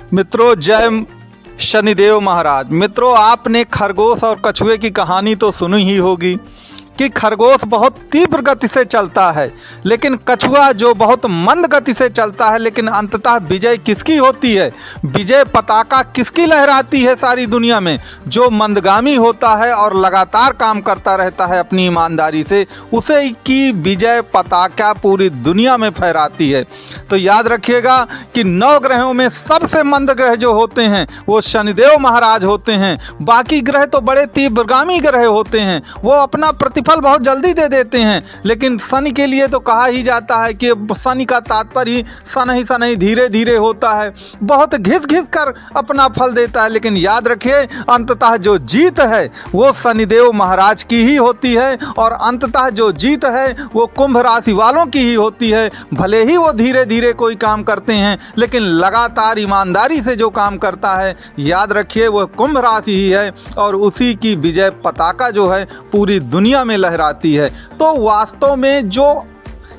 मित्रों, जय शनिदेव महाराज। मित्रों, आपने खरगोश और कछुए की कहानी तो सुनी ही होगी कि खरगोश बहुत तीव्र गति से चलता है, लेकिन कछुआ जो बहुत मंद गति से चलता है। लेकिन अंततः विजय किसकी होती है? विजय पताका किसकी लहराती है सारी दुनिया में? जो मंदगामी होता है और लगातार काम करता रहता है अपनी ईमानदारी से, उसे की विजय पताका पूरी दुनिया में फहराती है। तो याद रखिएगा कि 9 ग्रहों में सबसे मंद ग्रह जो होते हैं वो शनिदेव महाराज होते हैं। बाकी ग्रह तो बड़े तीव्रगामी ग्रह होते हैं, वो अपना प्रतिफल बहुत जल्दी दे देते हैं। लेकिन शनि के लिए तो कहा ही जाता है कि शनि का तात्पर्य ही शनि धीरे धीरे होता है, बहुत घिस घिस कर अपना फल देता है। लेकिन याद रखिए, अंततः जो जीत है वो शनिदेव महाराज की ही होती है, और अंततः जो जीत है वो कुंभ राशि वालों की ही होती है। भले ही वो धीरे धीरे कोई काम करते हैं, लेकिन लगातार ईमानदारी से जो काम करता है, याद रखिए वो कुंभ राशि ही है, और उसी की विजय पताका जो है पूरी दुनिया में लहराती है। तो वास्तव में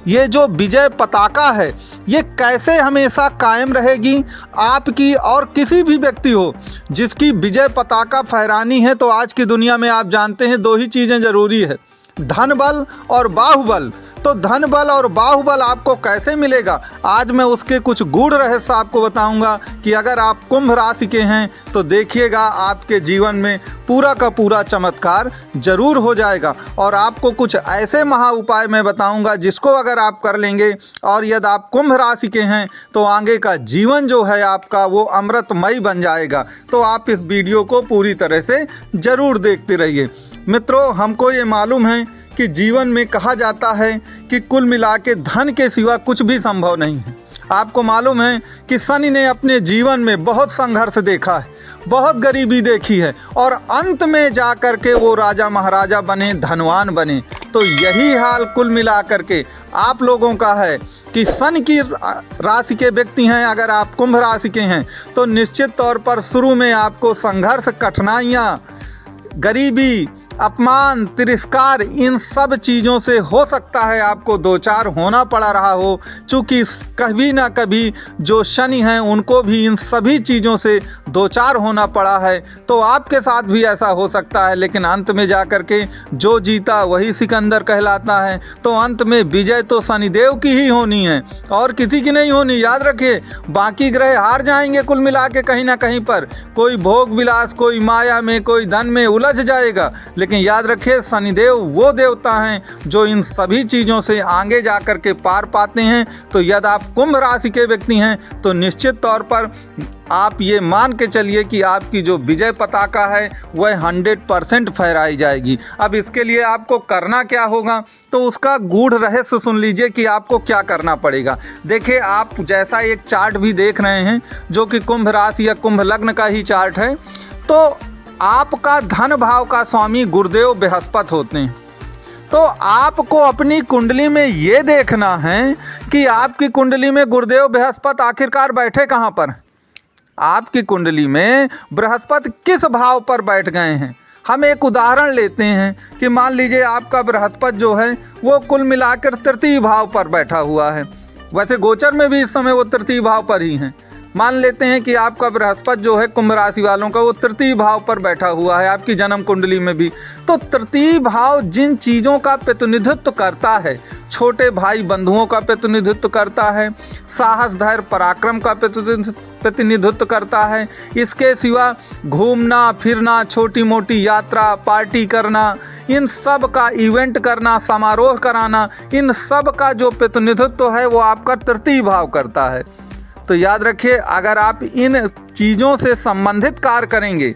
ये जो विजय पताका है, ये कैसे हमेशा कायम रहेगी? आपकी और किसी भी व्यक्ति हो जिसकी विजय पताका फहरानी है, तो आज की दुनिया में आप जानते हैं 2 ही चीज़ें ज़रूरी है, धन बल और बाहुबल। तो धन बल और बाहुबल आपको कैसे मिलेगा? आज मैं उसके कुछ गूढ़ रहस्य आपको बताऊंगा कि अगर आप कुंभ राशि के हैं तो देखिएगा आपके जीवन में पूरा का पूरा चमत्कार जरूर हो जाएगा। और आपको कुछ ऐसे महा उपाय मैं बताऊंगा जिसको अगर आप कर लेंगे, और यदि आप कुंभ राशि के हैं तो आगे का जीवन जो है आपका वो अमृतमय बन जाएगा। तो आप इस वीडियो को पूरी तरह से ज़रूर देखते रहिए। मित्रों, हमको ये मालूम है कि जीवन में कहा जाता है कि कुल मिला के धन के सिवा कुछ भी संभव नहीं है। आपको मालूम है कि शनि ने अपने जीवन में बहुत संघर्ष देखा है, बहुत गरीबी देखी है, और अंत में जा कर के वो राजा महाराजा बने, धनवान बने। तो यही हाल कुल मिला कर के आप लोगों का है कि शनि की राशि के व्यक्ति हैं। अगर आप कुंभ राशि के हैं तो निश्चित तौर पर शुरू में आपको संघर्ष, कठिनाइयाँ, गरीबी, अपमान, तिरस्कार, इन सब चीज़ों से हो सकता है आपको 2-4 होना पड़ा रहा हो, क्योंकि कभी ना कभी जो शनि हैं उनको भी इन सभी चीज़ों से 2-4 होना पड़ा है। तो आपके साथ भी ऐसा हो सकता है, लेकिन अंत में जा कर के जो जीता वही सिकंदर कहलाता है। तो अंत में विजय तो शनिदेव की ही होनी है और किसी की नहीं होनी। याद रखिए, बाकी ग्रह हार जाएंगे कुल मिला के कहीं ना कहीं पर। कोई भोग विलास, कोई माया में, कोई धन में उलझ जाएगा, लेकिन याद रखिए शनिदेव वो देवता हैं जो इन सभी चीज़ों से आगे जाकर के पार पाते हैं। तो यदि आप कुंभ राशि के व्यक्ति हैं तो निश्चित तौर पर आप ये मान के चलिए कि आपकी जो विजय पताका है वह 100% फहराई जाएगी। अब इसके लिए आपको करना क्या होगा, तो उसका गूढ़ रहस्य सुन लीजिए कि आपको क्या करना पड़ेगा। देखिए, आप जैसा एक चार्ट भी देख रहे हैं जो कि कुंभ राशि या कुंभ लग्न का ही चार्ट है, तो आपका धन भाव का स्वामी गुरुदेव बृहस्पति होते हैं। तो आपको अपनी कुंडली में ये देखना है कि आपकी कुंडली में गुरुदेव बृहस्पति आखिरकार बैठे कहाँ पर। आपकी कुंडली में बृहस्पति किस भाव पर बैठ गए हैं। हम एक उदाहरण लेते हैं कि मान लीजिए आपका बृहस्पति जो है वो कुल मिलाकर तृतीय भाव पर बैठा हुआ है। वैसे गोचर में भी इस समय वो तृतीय भाव पर ही हैं। मान लेते हैं कि आपका बृहस्पति जो है कुंभ राशि वालों का वो तृतीय भाव पर बैठा हुआ है आपकी जन्म कुंडली में भी। तो तृतीय भाव जिन चीज़ों का प्रतिनिधित्व करता है, छोटे भाई बंधुओं का प्रतिनिधित्व करता है, साहस, धैर्य, पराक्रम का प्रतिनिधित्व करता है। इसके सिवा घूमना फिरना, छोटी मोटी यात्रा, पार्टी करना, इन सब का इवेंट करना, समारोह कराना, इन सब का जो प्रतिनिधित्व है वो आपका तृतीय भाव करता है। तो याद रखिए, अगर आप इन चीज़ों से संबंधित कार्य करेंगे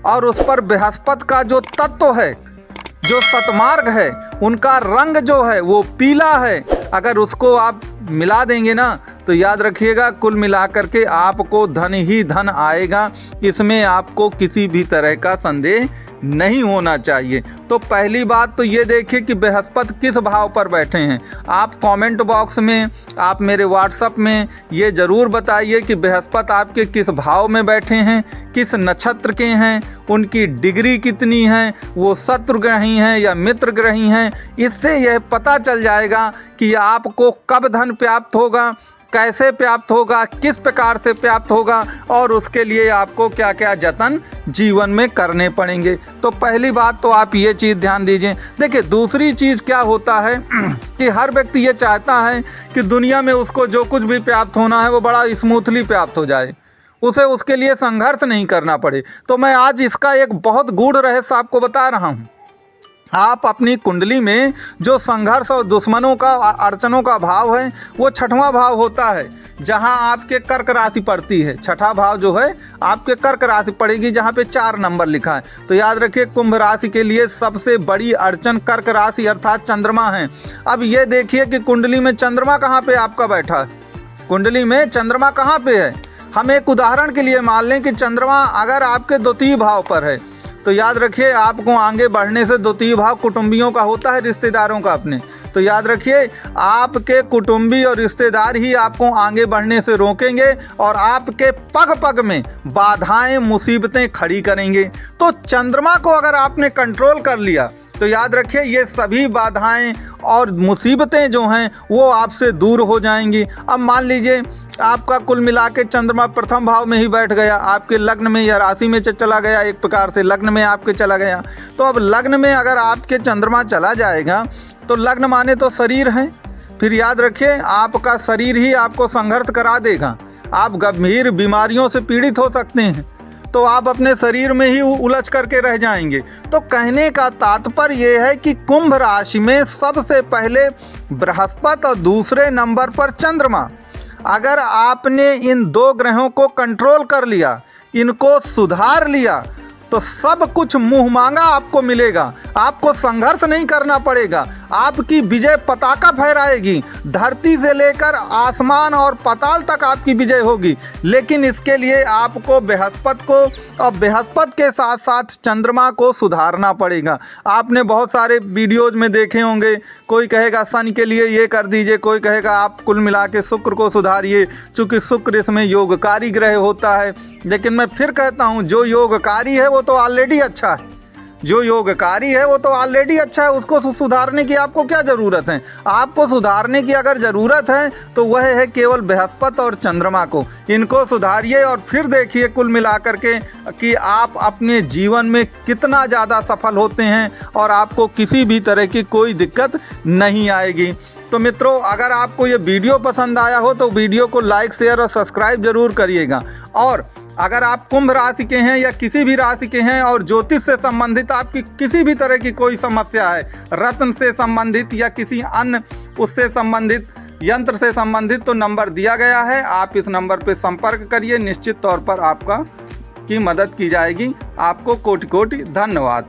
और उस पर बृहस्पति का जो तत्व है, जो सतमार्ग है, उनका रंग जो है वो पीला है, अगर उसको आप मिला देंगे ना, तो याद रखिएगा कुल मिलाकर के आपको धन ही धन आएगा। इसमें आपको किसी भी तरह का संदेह नहीं होना चाहिए। तो पहली बात तो ये देखिए कि बृहस्पति किस भाव पर बैठे हैं। आप कमेंट बॉक्स में, आप मेरे व्हाट्सएप में ये ज़रूर बताइए कि बृहस्पति आपके किस भाव में बैठे हैं, किस नक्षत्र के हैं, उनकी डिग्री कितनी है, वो शत्रु ग्रही हैं या मित्र ग्रही हैं। इससे यह पता चल जाएगा कि आपको कब धन प्राप्त होगा, कैसे प्राप्त होगा, किस प्रकार से प्राप्त होगा और उसके लिए आपको क्या क्या जतन जीवन में करने पड़ेंगे। तो पहली बात तो आप ये चीज़ ध्यान दीजिए। देखिए दूसरी चीज़ क्या होता है कि हर व्यक्ति ये चाहता है कि दुनिया में उसको जो कुछ भी प्राप्त होना है वो बड़ा स्मूथली प्राप्त हो जाए, उसे उसके लिए संघर्ष नहीं करना पड़े। तो मैं आज इसका एक बहुत गूढ़ रहस्य आपको बता रहा हूँ। आप अपनी कुंडली में जो संघर्ष और दुश्मनों का, अड़चनों का भाव है वो छठवां भाव होता है, जहां आपके कर्क राशि पड़ती है। छठा भाव जो है आपके कर्क राशि पड़ेगी, जहां पे 4 नंबर लिखा है। तो याद रखिए कुंभ राशि के लिए सबसे बड़ी अड़चन कर्क राशि अर्थात चंद्रमा है। अब ये देखिए कि कुंडली में चंद्रमा कहाँ पे आपका बैठा है, कुंडली में चंद्रमा कहाँ पे है। हम एक उदाहरण के लिए मान लें कि चंद्रमा अगर आपके द्वितीय भाव पर है, तो याद रखिए आपको आगे बढ़ने से द्वितीय भाव कुटुंबियों का होता है, रिश्तेदारों का अपने। तो याद रखिए आपके कुटुंबी और रिश्तेदार ही आपको आगे बढ़ने से रोकेंगे और आपके पग पग में बाधाएं, मुसीबतें खड़ी करेंगे। तो चंद्रमा को अगर आपने कंट्रोल कर लिया तो याद रखिए ये सभी बाधाएं और मुसीबतें जो हैं वो आपसे दूर हो जाएंगी। अब मान लीजिए आपका कुल मिला के चंद्रमा प्रथम भाव में ही बैठ गया, आपके लग्न में या राशि में चला गया, एक प्रकार से लग्न में आपके चला गया। तो अब लग्न में अगर आपके चंद्रमा चला जाएगा तो लग्न माने तो शरीर है, फिर याद रखिए आपका शरीर ही आपको संघर्ष करा देगा। आप गंभीर बीमारियों से पीड़ित हो सकते हैं, तो आप अपने शरीर में ही उलझ करके रह जाएंगे। तो कहने का तात्पर्य ये है कि कुंभ राशि में सबसे पहले बृहस्पति और दूसरे नंबर पर चंद्रमा। अगर आपने इन 2 ग्रहों को कंट्रोल कर लिया, इनको सुधार लिया, तो सब कुछ मुंह मांगा आपको मिलेगा। आपको संघर्ष नहीं करना पड़ेगा, आपकी विजय पताका फहराएगी, धरती से लेकर आसमान और पाताल तक आपकी विजय होगी। लेकिन इसके लिए आपको बृहस्पति को और बृहस्पति के साथ साथ चंद्रमा को सुधारना पड़ेगा। आपने बहुत सारे वीडियोज में देखे होंगे, कोई कहेगा शनि के लिए ये कर दीजिए, कोई कहेगा आप कुल मिला के शुक्र को सुधारिए, चूँकि शुक्र इसमें योगकारी ग्रह होता है। लेकिन मैं फिर कहता हूँ जो योगकारी है वो तो ऑलरेडी अच्छा है, जो योगकारी है वो तो ऑलरेडी अच्छा है, उसको सुधारने की आपको क्या ज़रूरत है। आपको सुधारने की अगर ज़रूरत है तो वह है केवल बृहस्पति और चंद्रमा को, इनको सुधारिए और फिर देखिए कुल मिलाकर के कि आप अपने जीवन में कितना ज़्यादा सफल होते हैं और आपको किसी भी तरह की कोई दिक्कत नहीं आएगी। तो मित्रों अगर आपको ये वीडियो पसंद आया हो तो वीडियो को लाइक, शेयर और सब्सक्राइब जरूर करिएगा। और अगर आप कुंभ राशि के हैं या किसी भी राशि के हैं और ज्योतिष से संबंधित आपकी किसी भी तरह की कोई समस्या है, रत्न से संबंधित या किसी अन्य उससे संबंधित, यंत्र से संबंधित, तो नंबर दिया गया है, आप इस नंबर पर संपर्क करिए, निश्चित तौर पर आपका की मदद की जाएगी। आपको कोटि कोटि धन्यवाद।